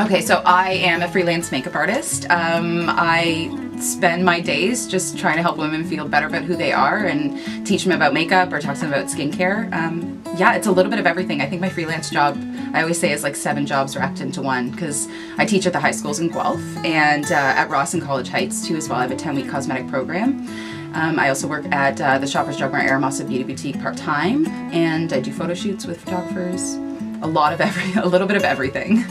Okay, so I am a freelance makeup artist. I spend my days just trying to help women feel better about who they are and teach them about makeup or talk to them about skincare. Yeah, it's a little bit of everything. I think my freelance job, I always say, is like 7 jobs wrapped into one, because I teach at the high schools in Guelph and at Ross and College Heights too as well. I have a 10-week cosmetic program. I also work at the Shoppers Drug Mart Aramasa Beauty Boutique part-time, and I do photo shoots with photographers. A little bit of everything.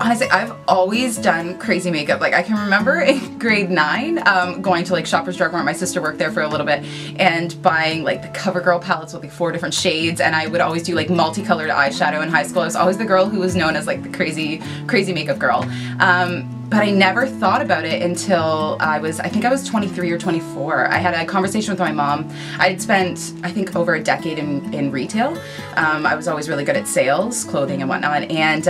Honestly, I've always done crazy makeup. Like, I can remember in grade 9 going to like Shoppers Drug Mart. My sister worked there for a little bit, and buying like the CoverGirl palettes with like 4 different shades, and I would always do like multicolored eyeshadow in high school. I was always the girl who was known as like the crazy makeup girl. But I never thought about it until I think I was 23 or 24. I had a conversation with my mom. I had spent, I think, over a decade in retail. I was always really good at sales, clothing and whatnot, and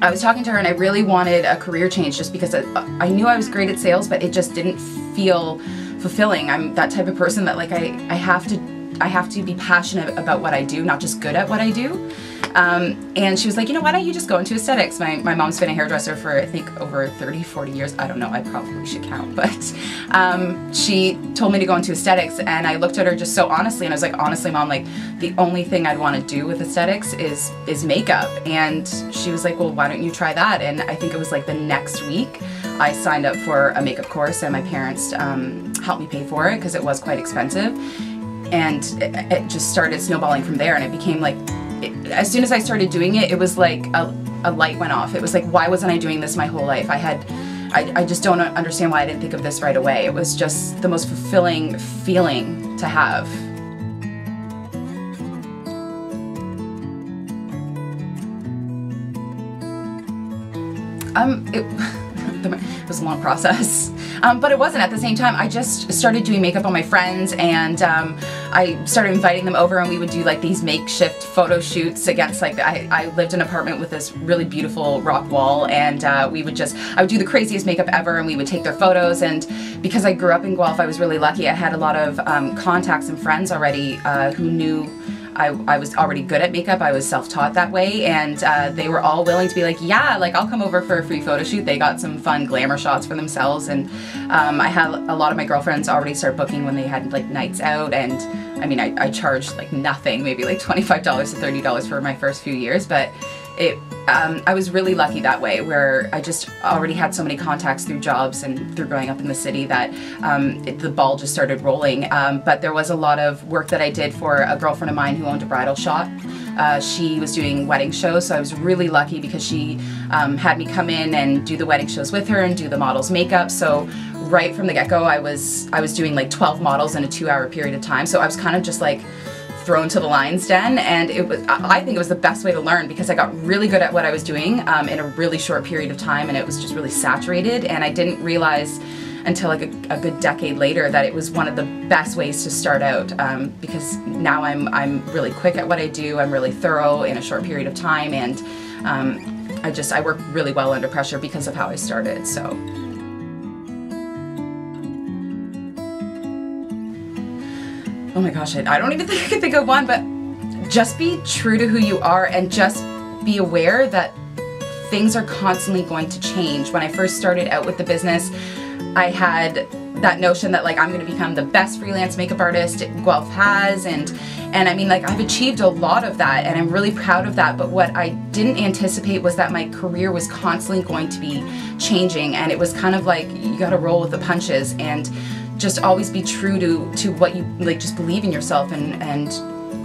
I was talking to her, and I really wanted a career change just because I knew I was great at sales, but it just didn't feel fulfilling. I'm that type of person that like I have to be passionate about what I do, not just good at what I do. And she was like, you know, why don't you just go into aesthetics? My mom's been a hairdresser for, I think, over 30, 40 years. I don't know, I probably should count, but she told me to go into aesthetics, and I looked at her just so honestly, and I was like, honestly, Mom, like, the only thing I'd want to do with aesthetics is makeup. And she was like, well, why don't you try that? And I think it was like the next week I signed up for a makeup course, and my parents helped me pay for it because it was quite expensive. And it just started snowballing from there, and it became like, as soon as I started doing it, it was like a light went off. It was like, why wasn't I doing this my whole life? I just don't understand why I didn't think of this right away. It was just the most fulfilling feeling to have. It was a long process, but it wasn't at the same time. I just started doing makeup on my friends, and I started inviting them over, and we would do like these makeshift photo shoots against like, I lived in an apartment with this really beautiful rock wall, and I would do the craziest makeup ever, and we would take their photos. And because I grew up in Guelph, I was really lucky. I had a lot of contacts and friends already who knew I was already good at makeup. I was self-taught that way, and they were all willing to be like, yeah, like, I'll come over for a free photo shoot. They got some fun glamour shots for themselves, and I had a lot of my girlfriends already start booking when they had like nights out, and I mean, I charged like nothing, maybe like $25 to $30 for my first few years, but I was really lucky that way, where I just already had so many contacts through jobs and through growing up in the city that the ball just started rolling. But there was a lot of work that I did for a girlfriend of mine who owned a bridal shop. She was doing wedding shows, so I was really lucky because she had me come in and do the wedding shows with her and do the models' makeup. So right from the get-go, I was doing like 12 models in a 2-hour period of time. So I was kind of just like thrown to the lion's den, and I think it was the best way to learn, because I got really good at what I was doing in a really short period of time, and it was just really saturated, and I didn't realize until like a good decade later that it was one of the best ways to start out, because now I'm really quick at what I do. I'm really thorough in a short period of time, and I work really well under pressure because of how I started. So. Oh my gosh, I don't even think I can think of one, but just be true to who you are, and just be aware that things are constantly going to change. When I first started out with the business, I had that notion that like, I'm going to become the best freelance makeup artist Guelph has, and I mean, like, I've achieved a lot of that, and I'm really proud of that, but what I didn't anticipate was that my career was constantly going to be changing, and it was kind of like, you gotta roll with the punches, and just always be true to what you like. Just believe in yourself and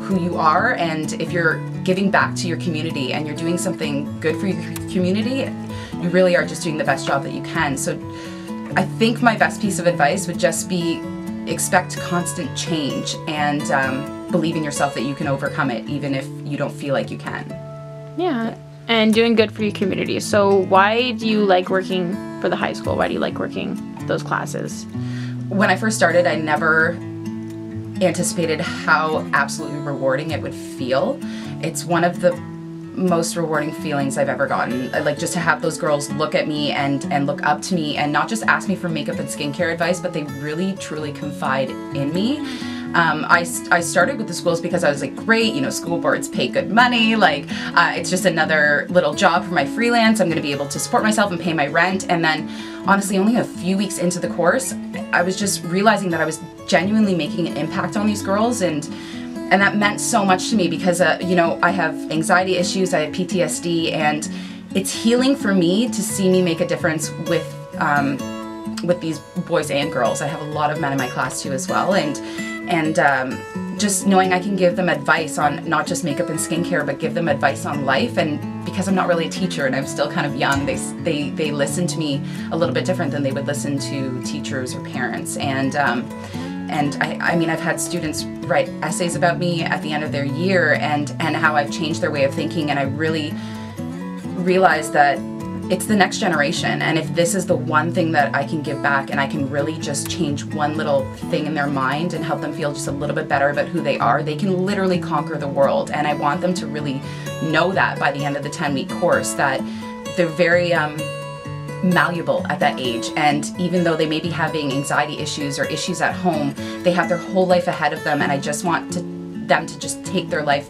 who you are, and if you're giving back to your community and you're doing something good for your community, you really are just doing the best job that you can. So I think my best piece of advice would just be, expect constant change, and believe in yourself that you can overcome it even if you don't feel like you can. Yeah, and doing good for your community. So why do you like working for the high school? Why do you like working those classes? When I first started, I never anticipated how absolutely rewarding it would feel. It's one of the most rewarding feelings I've ever gotten. Like, just to have those girls look at me and look up to me, and not just ask me for makeup and skincare advice, but they really truly confide in me. I started with the schools because I was like, great, you know, school boards pay good money, like it's just another little job for my freelance. I'm going to be able to support myself and pay my rent. And then honestly, only a few weeks into the course, I was just realizing that I was genuinely making an impact on these girls, and that meant so much to me because you know, I have anxiety issues, I have PTSD, and it's healing for me to see me make a difference with these boys and girls. I have a lot of men in my class too as well, and just knowing I can give them advice on not just makeup and skincare, but give them advice on life. And because I'm not really a teacher and I'm still kind of young, they listen to me a little bit different than they would listen to teachers or parents. And I mean, I've had students write essays about me at the end of their year and how I've changed their way of thinking, and I really realized that it's the next generation, and if this is the one thing that I can give back and I can really just change one little thing in their mind and help them feel just a little bit better about who they are, they can literally conquer the world. And I want them to really know that by the end of the 10-week course, that they're very malleable at that age, and even though they may be having anxiety issues or issues at home, they have their whole life ahead of them, and I just want them to just take their life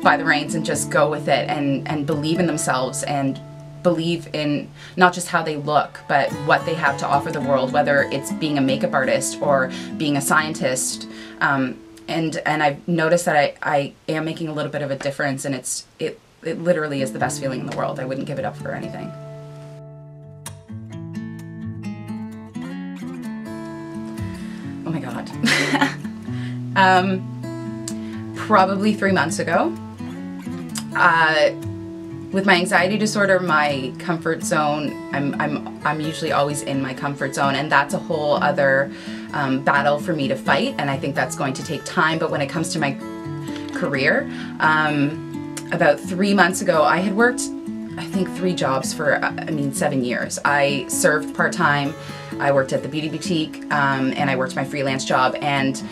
by the reins and just go with it, and believe in themselves, and believe in not just how they look, but what they have to offer the world, whether it's being a makeup artist or being a scientist. And I've noticed that I am making a little bit of a difference, and it literally is the best feeling in the world. I wouldn't give it up for anything. Oh my God. Probably 3 months ago. With my anxiety disorder, my comfort zone, I'm usually always in my comfort zone, and that's a whole other battle for me to fight, and I think that's going to take time. But when it comes to my career, about 3 months ago, I had worked, I think, 3 jobs for, 7 years. I served part-time, I worked at the beauty boutique, and I worked my freelance job, and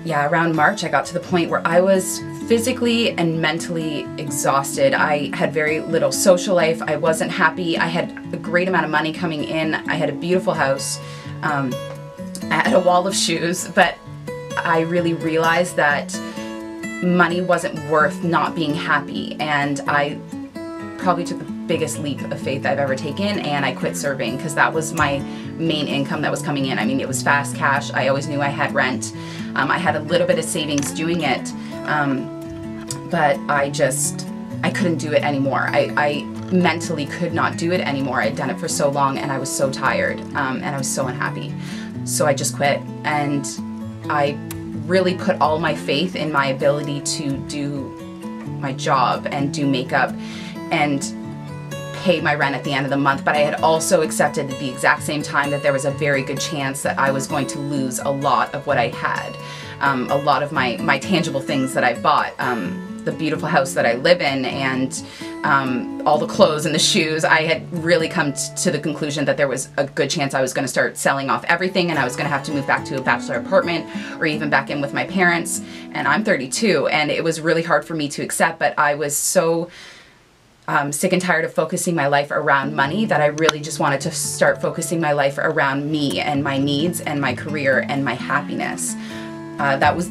around March I got to the point where I was physically and mentally exhausted. I had very little social life. I wasn't happy. I had a great amount of money coming in. I had a beautiful house. I had a wall of shoes, but I really realized that money wasn't worth not being happy, and I probably took the biggest leap of faith I've ever taken, and I quit serving because that was my main income that was coming in. I mean, it was fast cash. I always knew I had rent. I had a little bit of savings doing it, but I couldn't do it anymore. I mentally could not do it anymore. I had done it for so long, and I was so tired, and I was so unhappy. So I just quit, and I really put all my faith in my ability to do my job and do makeup and pay my rent at the end of the month. But I had also accepted at the exact same time that there was a very good chance that I was going to lose a lot of what I had, a lot of my tangible things that I bought, the beautiful house that I live in, and all the clothes and the shoes. I had really come to the conclusion that there was a good chance I was going to start selling off everything, and I was going to have to move back to a bachelor apartment or even back in with my parents. And I'm 32, and it was really hard for me to accept, but I was so sick and tired of focusing my life around money that I really just wanted to start focusing my life around me and my needs and my career and my happiness. That was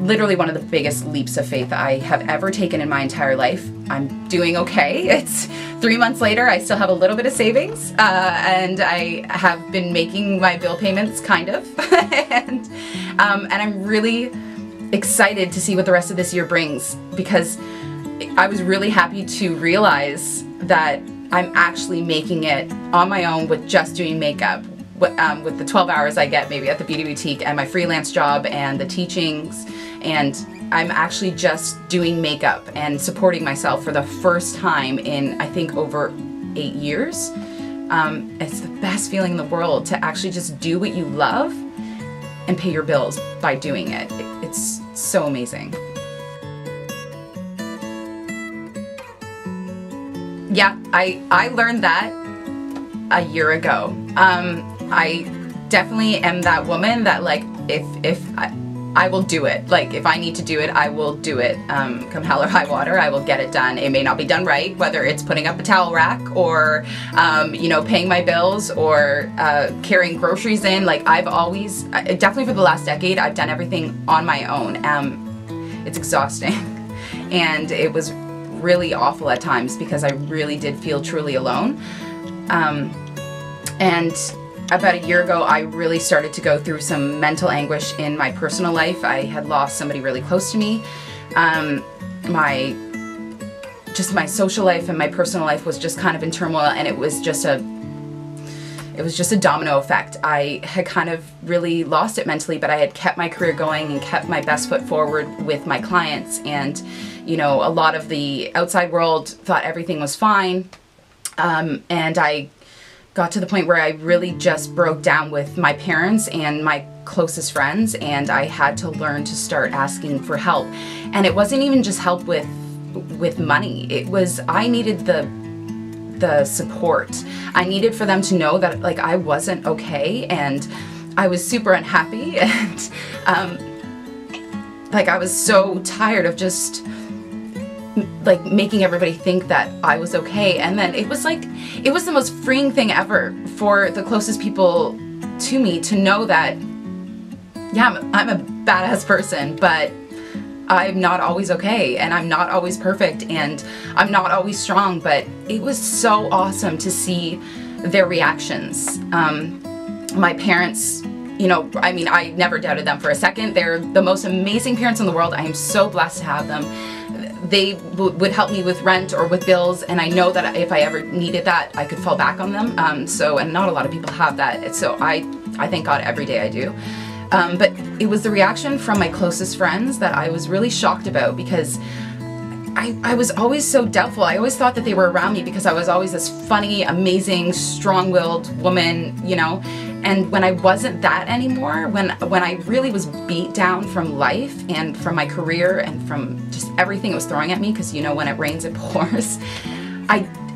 literally one of the biggest leaps of faith I have ever taken in my entire life. I'm doing okay. It's 3 months later, I still have a little bit of savings, and I have been making my bill payments, kind of, and I'm really excited to see what the rest of this year brings, because I was really happy to realize that I'm actually making it on my own with just doing makeup, with the 12 hours I get maybe at the beauty boutique and my freelance job and the teachings, and I'm actually just doing makeup and supporting myself for the first time in, I think, over 8 years. It's the best feeling in the world to actually just do what you love and pay your bills by doing it. It's so amazing. Yeah, I learned that a year ago. I definitely am that woman that, like, if I will do it. Like, if I need to do it, I will do it. Come hell or high water, I will get it done. It may not be done right, whether it's putting up a towel rack or, you know, paying my bills or carrying groceries in. Like, I've always, definitely for the last decade, I've done everything on my own. It's exhausting. And it was really awful at times because I really did feel truly alone. And about a year ago, I really started to go through some mental anguish in my personal life. I had lost somebody really close to me. My social life and my personal life was just kind of in turmoil, and it was just a domino effect. I had kind of really lost it mentally, but I had kept my career going and kept my best foot forward with my clients. And, you know, a lot of the outside world thought everything was fine. And I got to the point where I really just broke down with my parents and my closest friends, and I had to learn to start asking for help. And it wasn't even just help with money. It was, I needed the support. I needed for them to know that, like, I wasn't okay and I was super unhappy, and like, I was so tired of just like making everybody think that I was okay. And then it was like, it was the most freeing thing ever for the closest people to me to know that, yeah, I'm a badass person, but I'm not always okay, and I'm not always perfect, and I'm not always strong. But it was so awesome to see their reactions. My parents, you know, I mean, I never doubted them for a second. They're the most amazing parents in the world. I am so blessed to have them. They would help me with rent or with bills, and I know that if I ever needed that, I could fall back on them. And not a lot of people have that. So I thank God every day I do. But it was the reaction from my closest friends that I was really shocked about, because I was always so doubtful. I always thought that they were around me because I was always this funny, amazing, strong-willed woman, you know. And when I wasn't that anymore, when I really was beat down from life and from my career and from just everything it was throwing at me, because, you know, when it rains it pours,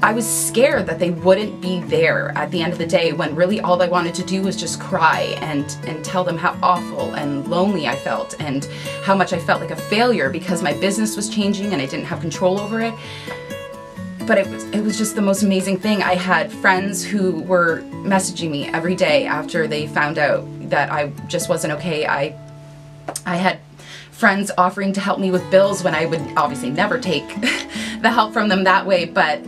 I was scared that they wouldn't be there at the end of the day, when really all I wanted to do was just cry and tell them how awful and lonely I felt, and how much I felt like a failure because my business was changing and I didn't have control over it. But it was just the most amazing thing. I had friends who were messaging me every day after they found out that I just wasn't okay. I had friends offering to help me with bills when I would obviously never take the help from them that way. But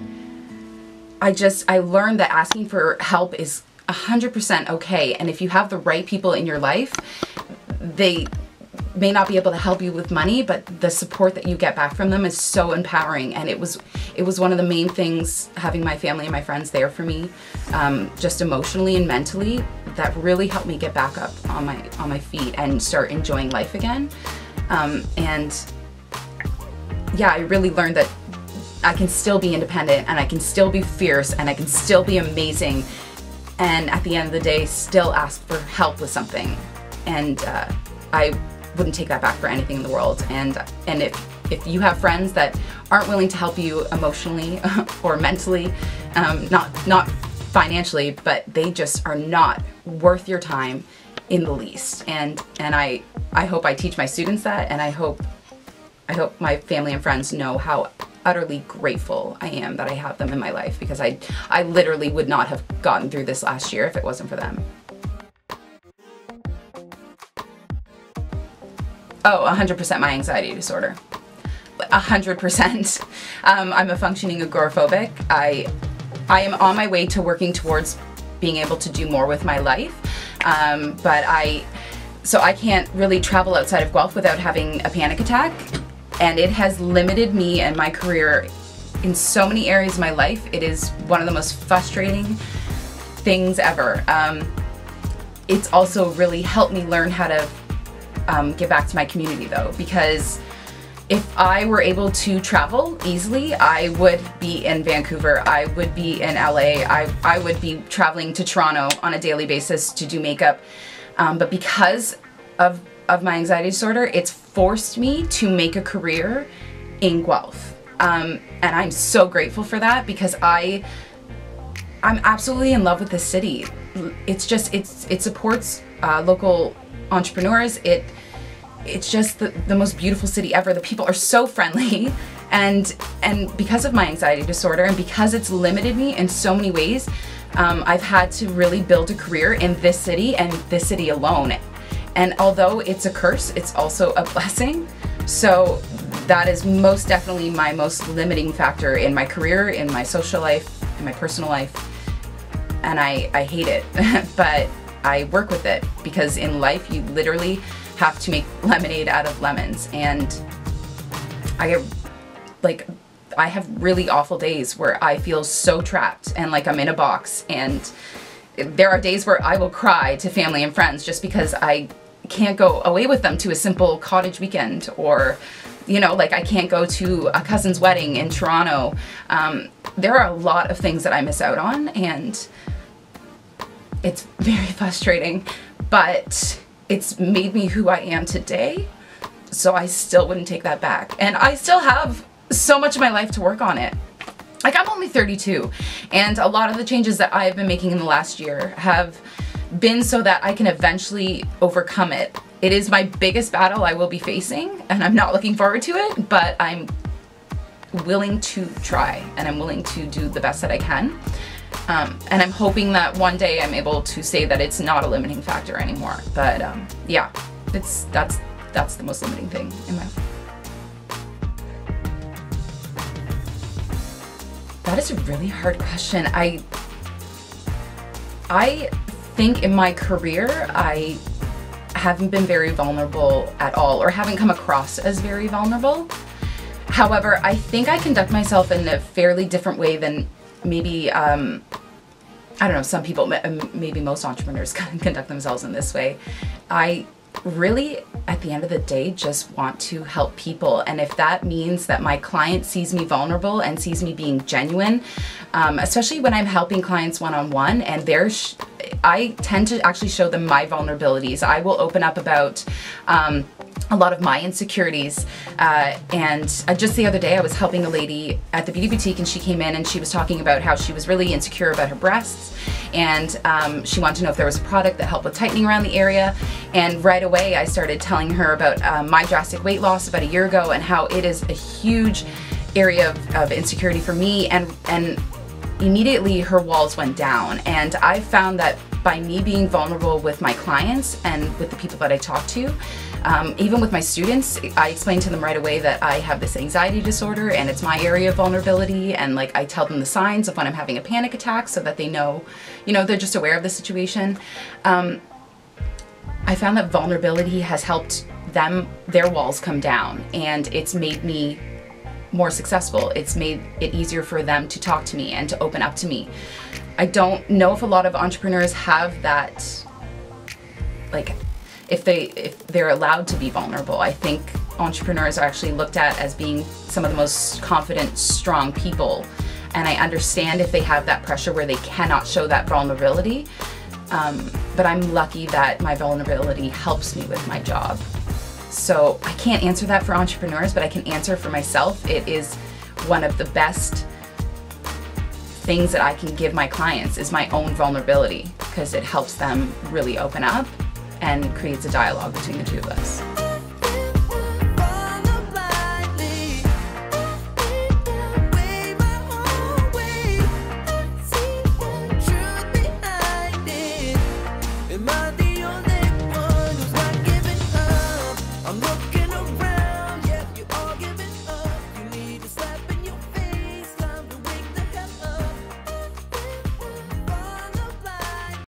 I learned that asking for help is 100% okay. And if you have the right people in your life, they may not be able to help you with money, but the support that you get back from them is so empowering. And it was one of the main things, having my family and my friends there for me, just emotionally and mentally, that really helped me get back up on my feet and start enjoying life again. And yeah, I really learned that I can still be independent, and I can still be fierce, and I can still be amazing, and at the end of the day still ask for help with something. And I wouldn't take that back for anything in the world. And if you have friends that aren't willing to help you emotionally or mentally, not financially, but they just are not worth your time in the least. And I hope I teach my students that, and I hope my family and friends know how utterly grateful I am that I have them in my life, because I literally would not have gotten through this last year if it wasn't for them. Oh, 100% my anxiety disorder. 100%. I'm a functioning agoraphobic. I am on my way to working towards being able to do more with my life, so I can't really travel outside of Guelph without having a panic attack, and it has limited me and my career in so many areas of my life. It is one of the most frustrating things ever. It's also really helped me learn how to get back to my community, though, because if I were able to travel easily, I would be in Vancouver, I would be in LA, I would be traveling to Toronto on a daily basis to do makeup. But because of my anxiety disorder, it's forced me to make a career in Guelph. And I'm so grateful for that, because I'm absolutely in love with this city. It's just, it supports local entrepreneurs. it's just the most beautiful city ever. The people are so friendly, and because of my anxiety disorder and because it's limited me in so many ways, I've had to really build a career in this city and this city alone. And although it's a curse, it's also a blessing. So that is most definitely my most limiting factor in my career, in my social life, in my personal life. And I hate it, but I work with it, because in life you literally have to make lemonade out of lemons. And I have really awful days where I feel so trapped and like I'm in a box, and there are days where I will cry to family and friends just because I can't go away with them to a simple cottage weekend, or you know, like I can't go to a cousin's wedding in Toronto. There are a lot of things that I miss out on, and it's very frustrating, but it's made me who I am today, so I still wouldn't take that back. And I still have so much of my life to work on it. Like, I'm only 32, and a lot of the changes that I've been making in the last year have been so that I can eventually overcome it. It is my biggest battle I will be facing, and I'm not looking forward to it, but I'm willing to try, and I'm willing to do the best that I can. And I'm hoping that one day I'm able to say that it's not a limiting factor anymore. But yeah, that's the most limiting thing in my life. That is a really hard question. I think in my career I haven't been very vulnerable at all, or haven't come across as very vulnerable. However, I think I conduct myself in a fairly different way than maybe, I don't know, some people, maybe most entrepreneurs conduct themselves in this way. I really, at the end of the day, just want to help people. And if that means that my client sees me vulnerable and sees me being genuine, especially when I'm helping clients one-on-one, and I tend to actually show them my vulnerabilities. I will open up about a lot of my insecurities, and just the other day I was helping a lady at the beauty boutique, and she came in and she was talking about how she was really insecure about her breasts, and she wanted to know if there was a product that helped with tightening around the area. And right away I started telling her about my drastic weight loss about a year ago, and how it is a huge area of insecurity for me, and immediately her walls went down. And I found that by me being vulnerable with my clients and with the people that I talk to, even with my students, I explain to them right away that I have this anxiety disorder and it's my area of vulnerability, and like I tell them the signs of when I'm having a panic attack so that they know, you know, they're just aware of the situation. I found that vulnerability has helped their walls come down, and it's made me more successful. It's made it easier for them to talk to me and to open up to me. I don't know if a lot of entrepreneurs have that, like, if they're allowed to be vulnerable. I think entrepreneurs are actually looked at as being some of the most confident, strong people, and I understand if they have that pressure where they cannot show that vulnerability, but I'm lucky that my vulnerability helps me with my job. So I can't answer that for entrepreneurs, but I can answer for myself. It is one of the best things that I can give my clients is my own vulnerability, because it helps them really open up and creates a dialogue between the two of us.